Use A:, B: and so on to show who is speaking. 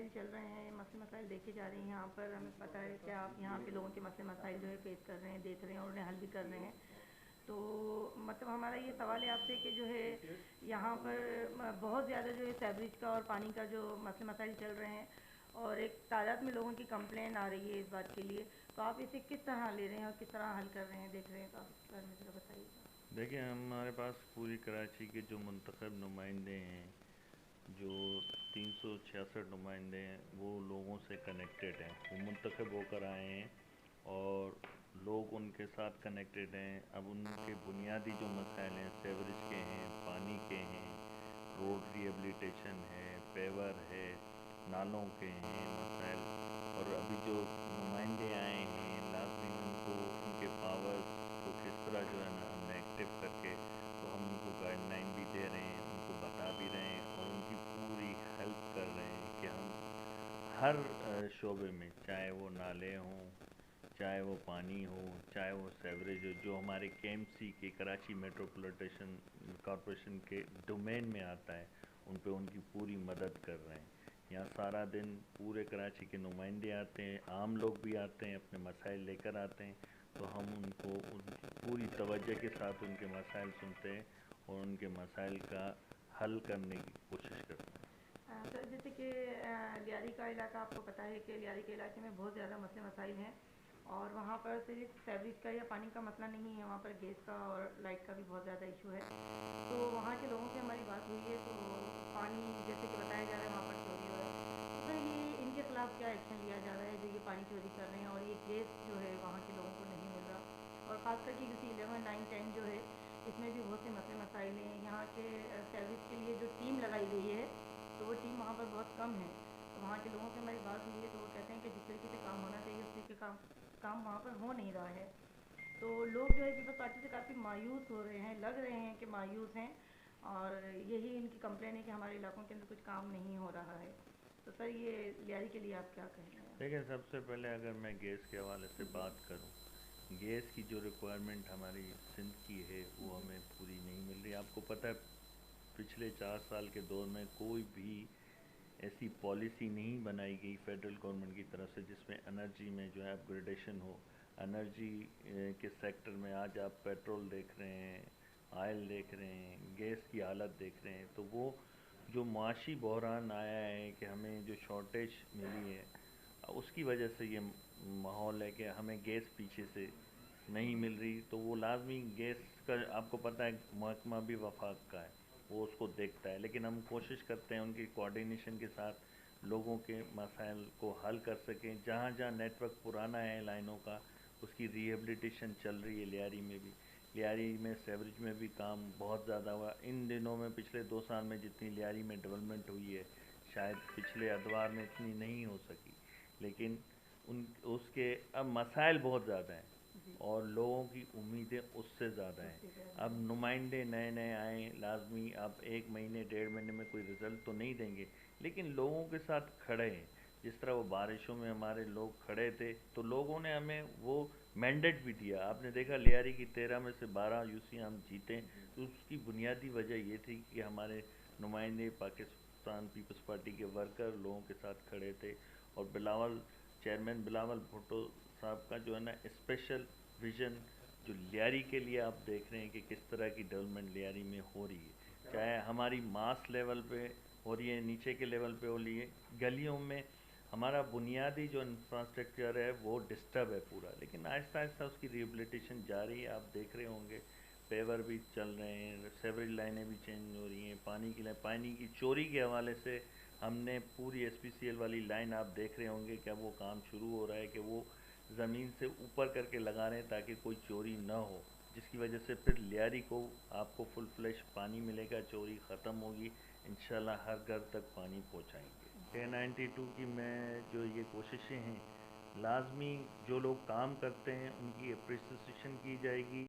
A: مسائل چل رہے ہیں، مسئلے مسائل دیکھے جا رہے ہیں یہاں پر، ہمیں پتہ ہے کہ آپ یہاں کے لوگوں کے مسئلے مسائل جو ہے فیس کر رہے ہیں، دیکھ رہے ہیں اور انہیں حل بھی کر رہے ہیں. تو مطلب ہمارا یہ سوال ہے آپ سے کہ جو ہے یہاں پر بہت زیادہ جو ہے سیوریج کا اور پانی کا جو مسئلے مسائل چل رہے ہیں اور ایک تعداد میں لوگوں کی کمپلین آ رہی ہے اس بات کے لیے، تو آپ اسے کس طرح لے رہے ہیں اور کس طرح حل کر رہے ہیں، دیکھ رہے ہیں، تو آپ اس کے بارے میں ذرا بتائیے گا.
B: دیکھیں، ہمارے پاس پوری کراچی کے جو منتخب نمائندے ہیں، جو 366 نمائندے ہیں، وہ لوگوں سے کنیکٹڈ ہیں. وہ منتخب ہو کر آئے ہیں اور لوگ ان کے ساتھ کنیکٹڈ ہیں. اب ان کے بنیادی جو مسائل ہیں، سیوریج کے ہیں، پانی کے ہیں، روڈ ریہیبلیٹیشن ہے، پیور ہے، نالوں کے ہیں مسائل. اور ابھی جو نمائندے آئے ہیں، لازمی ان کو ان کے پاورز کو کس طرح جو ہے نا ہم نے ایکٹیو کر کے، تو ہم ان کو گائیڈ لائن بھی دے رہے ہیں، ان کو بتا بھی رہے ہیں اور ان کی پوری ہیلپ کر رہے ہیں کہ ہم ہر شعبے میں، چاہے وہ نالے ہوں، چاہے وہ پانی ہو، چاہے وہ سیوریج ہو، جو ہمارے کے ایم سی کے کراچی میٹروپولیٹن کارپوریشن کے ڈومین میں آتا ہے، ان پہ ان کی پوری مدد کر رہے ہیں. یہاں سارا دن پورے کراچی کے نمائندے آتے ہیں، عام لوگ بھی آتے ہیں، اپنے مسائل لے کر آتے ہیں. تو ہم ان کو ان کی پوری توجہ کے ساتھ ان کے مسائل سنتے ہیں اور ان کے مسائل کا حل کرنے کی کوشش کرتے ہیں.
A: سر جیسے کہ لیاری کا علاقہ آپ کو پتہ ہے کہ لیاری کے علاقے میں بہت زیادہ مسئلے مسائل ہیں اور وہاں پر صرف سیوریج کا یا پانی کا مسئلہ نہیں ہے، وہاں پر گیس کا اور لائٹ کا بھی بہت زیادہ ایشو ہے. تو وہاں کے لوگوں سے ہماری بات ہوئی ہے، تو پانی جیسے کہ بتایا جا رہا ہے وہاں پر چوری ہو رہا ہے، تو سر یہ ان کے خلاف کیا ایکشن لیا جا رہا ہے جو یہ پانی چوری کر رہے ہیں اور یہ گیس جو ہے وہاں کے لوگوں کو نہیں مل رہا، اور خاص کر کے کسی 11 9 10 جو ہے اس میں بھی بہت سے مسئلے مسائل ہیں. یہاں کے سیوریج کے لیے جو ٹیم لگائی گئی ہے تو وہ ٹیم وہاں پر بہت کم ہے. تو وہاں کے لوگوں سے ہماری بات ہوئی ہے تو وہ کہتے ہیں کہ جس طریقے سے کام ہونا چاہیے اس طریقے کام وہاں پر ہو نہیں رہا ہے. تو لوگ جو ہے پیپلز پارٹی سے کافی مایوس ہو رہے ہیں، لگ رہے ہیں کہ مایوس ہیں، اور یہی ان کی کمپلین ہے کہ ہمارے علاقوں کے اندر کچھ کام نہیں ہو رہا ہے. تو سر یہ لیاری کے لیے آپ کیا کہیں گے؟
B: دیکھیں، سب سے پہلے اگر میں گیس کے حوالے سے
A: جی
B: بات کروں، گیس کی جو ریکوائرمنٹ ہماری سندھ کی ہے وہ
A: جی
B: ہمیں پوری نہیں مل رہی. آپ کو پتہ ہے پچھلے 4 سال کے دور میں کوئی بھی ایسی پالیسی نہیں بنائی گئی فیڈرل گورنمنٹ کی طرف سے جس میں انرجی میں جو ہے اپ گریڈیشن ہو. انرجی کے سیکٹر میں آج آپ پیٹرول دیکھ رہے ہیں، آئل دیکھ رہے ہیں، گیس کی حالت دیکھ رہے ہیں. تو وہ جو معاشی بحران آیا ہے کہ ہمیں جو شارٹیج ملی ہے، اس کی وجہ سے یہ ماحول ہے کہ ہمیں گیس پیچھے سے نہیں مل رہی. تو وہ لازمی گیس کا آپ کو پتہ ہے محکمہ بھی وفاق کا ہے، وہ اس کو دیکھتا ہے، لیکن ہم کوشش کرتے ہیں ان کی کوارڈینیشن کے ساتھ لوگوں کے مسائل کو حل کر سکیں. جہاں جہاں نیٹ ورک پرانا ہے لائنوں کا، اس کی ریہیبلیٹیشن چل رہی ہے. لیاری میں بھی، لیاری میں سیوریج میں بھی کام بہت زیادہ ہوا ان دنوں میں. پچھلے 2 سال میں جتنی لیاری میں ڈیولپمنٹ ہوئی ہے شاید پچھلے ادوار میں اتنی نہیں ہو سکی، لیکن اس کے اب مسائل بہت زیادہ ہیں
A: جی
B: اور لوگوں کی امیدیں اس سے زیادہ
A: اس
B: ہیں.
A: سے زیادہ
B: اب
A: ہے.
B: نمائندے نئے نئے آئیں، لازمی اب 1 مہینے 1.5 مہینے میں کوئی رزلٹ تو نہیں دیں گے، لیکن لوگوں کے ساتھ کھڑے ہیں. جس طرح وہ بارشوں میں ہمارے لوگ کھڑے تھے تو لوگوں نے ہمیں وہ مینڈیٹ بھی دیا. آپ نے دیکھا لیاری کی 13 میں سے 12 یو سی ہم جیتے.
A: جی
B: تو اس کی بنیادی وجہ یہ تھی کہ ہمارے نمائندے پاکستان پیپلز پارٹی کے ورکر لوگوں کے ساتھ کھڑے تھے، اور چیئرمین بلاول بھٹو صاحب کا جو ہے نا اسپیشل ویژن جو لیاری کے لیے آپ دیکھ رہے ہیں کہ کس طرح کی ڈیولپمنٹ لیاری میں ہو رہی ہے، چاہے ہماری ماس لیول پہ ہو رہی ہے، نیچے کے لیول پہ ہو رہی ہے. گلیوں میں ہمارا بنیادی جو انفراسٹرکچر ہے وہ ڈسٹرب ہے پورا، لیکن آہستہ آہستہ اس کی ریہیبلیٹیشن جاری ہے. آپ دیکھ رہے ہوں گے پیور بھی چل رہے ہیں، سیوریج لائنیں بھی چینج ہو رہی ہیں. پانی کی چوری کے حوالے سے ہم نے پوری ایس پی سی ایل والی لائن آپ دیکھ رہے ہوں گے کہ اب وہ کام شروع ہو رہا ہے کہ وہ زمین سے اوپر کر کے لگا رہے ہیں تاکہ کوئی چوری نہ ہو، جس کی وجہ سے پھر لیاری کو آپ کو فل فلیش پانی ملے گا، چوری ختم ہوگی. انشاءاللہ ہر گھر تک پانی پہنچائیں گے. K92 کی میں جو یہ کوششیں ہیں، لازمی جو لوگ کام کرتے ہیں ان کی اپریسیشن کی جائے گی.